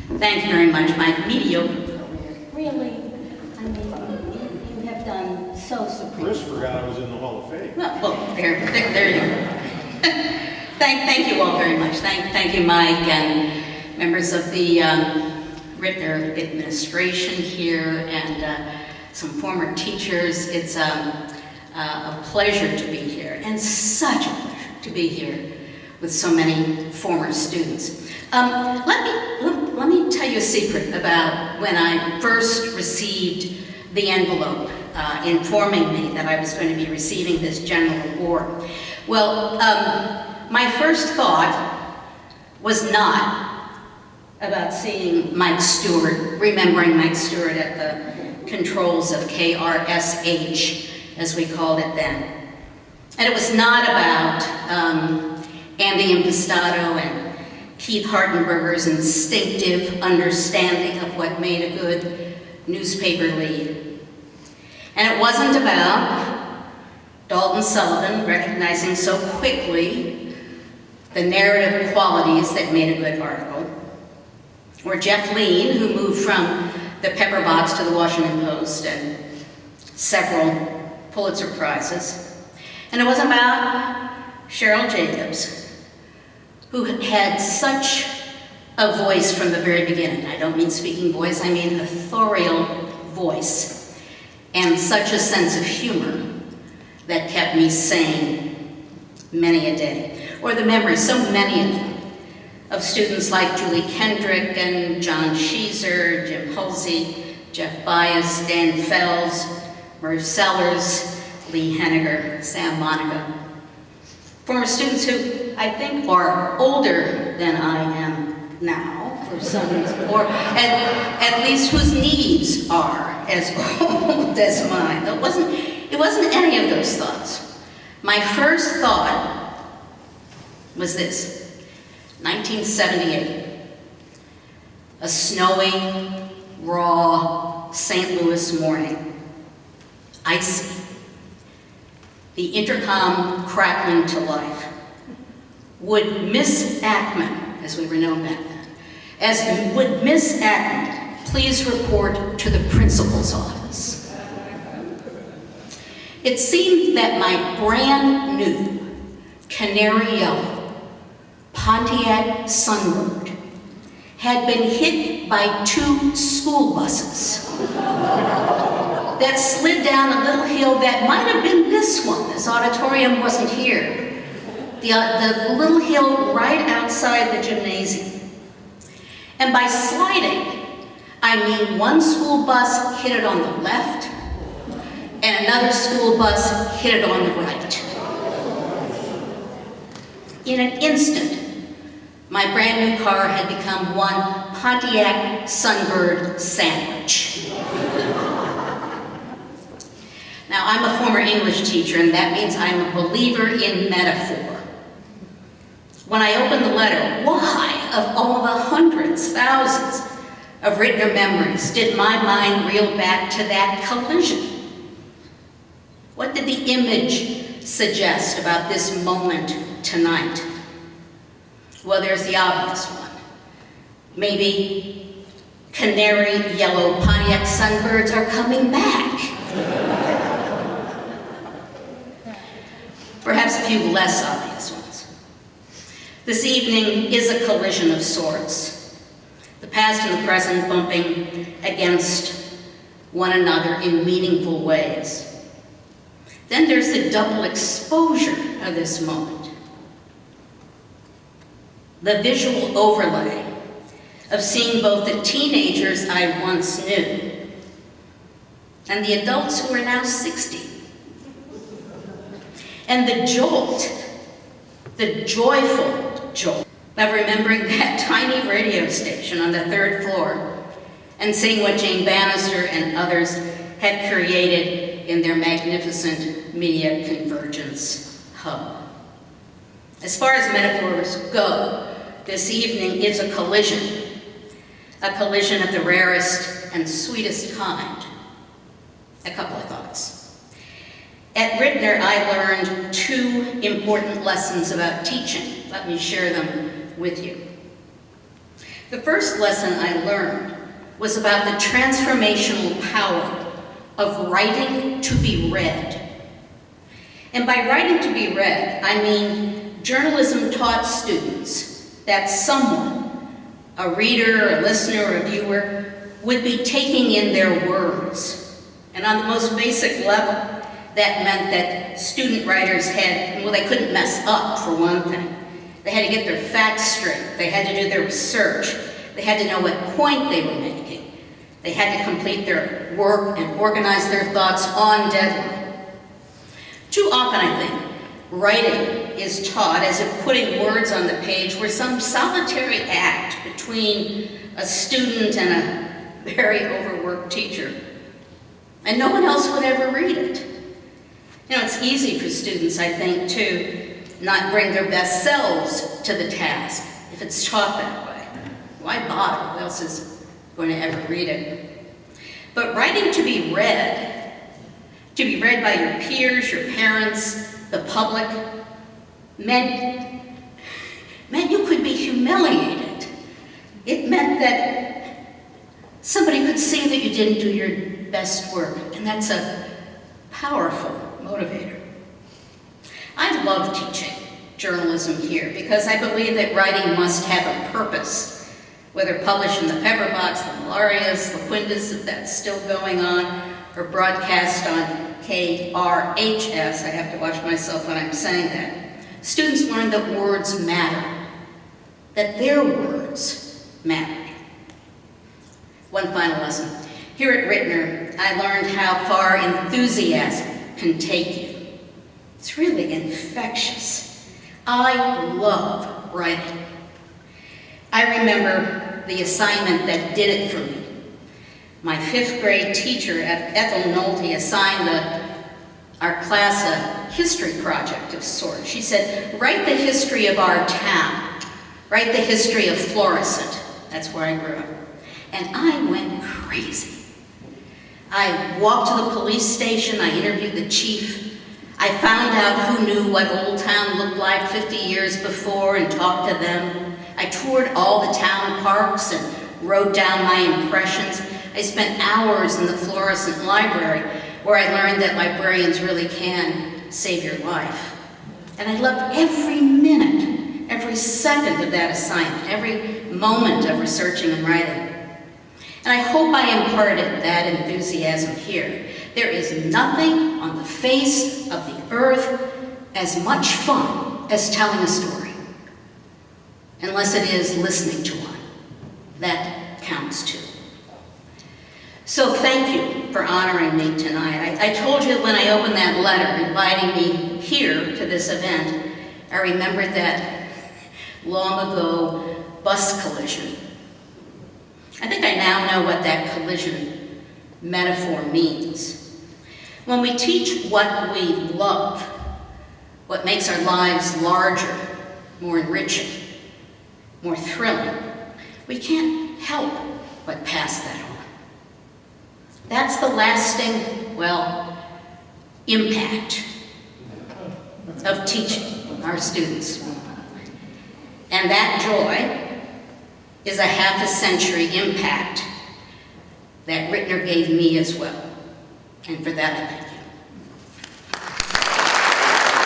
Thank you very much, Mike. Mediocre. Really, I mean, you have done so superb. Chris forgot I was in the Hall of Fame. Well, there you go. Thank you all very much. Thank you, Mike, and members of the Ritenour administration here, and some former teachers. It's a pleasure to be here, and such a pleasure to be here with so many former students. Let me tell you a secret about when I first received the envelope informing me that I was going to be receiving this general award. Well, my first thought was not about seeing Mike Stewart, remembering Mike Stewart at the controls of KRSH, as we called it then. And it was not about Andy Impastato and Keith Hardenberger's instinctive understanding of what made a good newspaper lead. And it wasn't about Dalton Sullivan recognizing so quickly the narrative qualities that made a good article, or Jeff Lean, who moved from the Pepper Box to the Washington Post and several Pulitzer Prizes. And it wasn't about Cheryl Jacobs, who had such a voice from the very beginning. I don't mean speaking voice, I mean authorial voice, and such a sense of humor that kept me sane many a day. Or the memories, so many of them, of students like Julie Kendrick and John Sheezer, Jim Hulsey, Jeff Bias, Dan Fells, Merv Sellers, Lee Henniger, Sam Monica. Former students who I think are older than I am now, for some reason, or at least whose needs are as old as mine. It wasn't any of those thoughts. My first thought was this: 1978, a snowy, raw St. Louis morning, icy, the intercom crackling to life. Would Miss Ackmann, as we were known back then, would Miss Ackmann please report to the principal's office? It seemed that my brand new canary yellow Pontiac Sunbird had been hit by 2 school buses that slid down a little hill that might have been this one. This auditorium wasn't here. The little hill right outside the gymnasium. And by sliding, I mean one school bus hit it on the left, and another school bus hit it on the right. In an instant, my brand new car had become one Pontiac Sunbird sandwich. Now, I'm a former English teacher, and that means I'm a believer in metaphor. When I opened the letter, why, of all the hundreds, thousands of Ritenour memories, did my mind reel back to that collision? What did the image suggest about this moment tonight? Well, there's the obvious one. Maybe canary yellow Pontiac Sunbirds are coming back. Perhaps a few less obvious ones. This evening is a collision of sorts. The past and the present bumping against one another in meaningful ways. Then there's the double exposure of this moment. The visual overlay of seeing both the teenagers I once knew and the adults who are now 60. And the jolt, the joyful jolt of remembering that tiny radio station on the 3rd floor and seeing what Jane Bannister and others had created in their magnificent media convergence hub. As far as metaphors go, this evening is a collision of the rarest and sweetest kind. A couple of thoughts. At Ritenour, I learned 2 important lessons about teaching. Let me share them with you. The first lesson I learned was about the transformational power of writing to be read. And by writing to be read, I mean journalism taught students that someone, a reader, a listener, or a viewer, would be taking in their words. And on the most basic level, that meant that student writers had, well, they couldn't mess up, for one thing. They had to get their facts straight. They had to do their research. They had to know what point they were making. They had to complete their work and organize their thoughts on deadline. Too often, I think, writing is taught as if putting words on the page were some solitary act between a student and a very overworked teacher. And no one else would ever read it. You know, it's easy for students, I think, to not bring their best selves to the task if it's taught that way. Why bother? Who else is going to ever read it? But writing to be read by your peers, your parents, the public, meant you could be humiliated. It meant that somebody could see that you didn't do your best work, and that's a powerful motivator. I love teaching journalism here because I believe that writing must have a purpose, whether published in the Pepperbox, the Malarias, the Quintus, if that's still going on, or broadcast on KRHS. I have to watch myself when I'm saying that. Students learn that words matter, that their words mattered. One final lesson. Here at Ritenour, I learned how far enthusiasm can take you. It's really infectious. I love writing. I remember the assignment that did it for me. My 5th grade teacher at Ethel Nolte assigned our class a history project of sorts. She said, write the history of our town. Write the history of Florissant. That's where I grew up. And I went crazy. I walked to the police station, I interviewed the chief. I found out who knew what Old Town looked like 50 years before and talked to them. I toured all the town parks and wrote down my impressions. I spent hours in the Florissant library where I learned that librarians really can save your life. And I loved every minute, every second of that assignment, every moment of researching and writing. And I hope I imparted that enthusiasm here. There is nothing on the face of the earth as much fun as telling a story, unless it is listening to one. That counts too. So thank you for honoring me tonight. I told you when I opened that letter inviting me here to this event, I remembered that long ago bus collision. I think I now know what that collision metaphor means. When we teach what we love, what makes our lives larger, more enriching, more thrilling, we can't help but pass that on. That's the lasting, well, impact of teaching our students. And that joy is a half-a-century impact that Ritenour gave me as well. And for that, I thank you.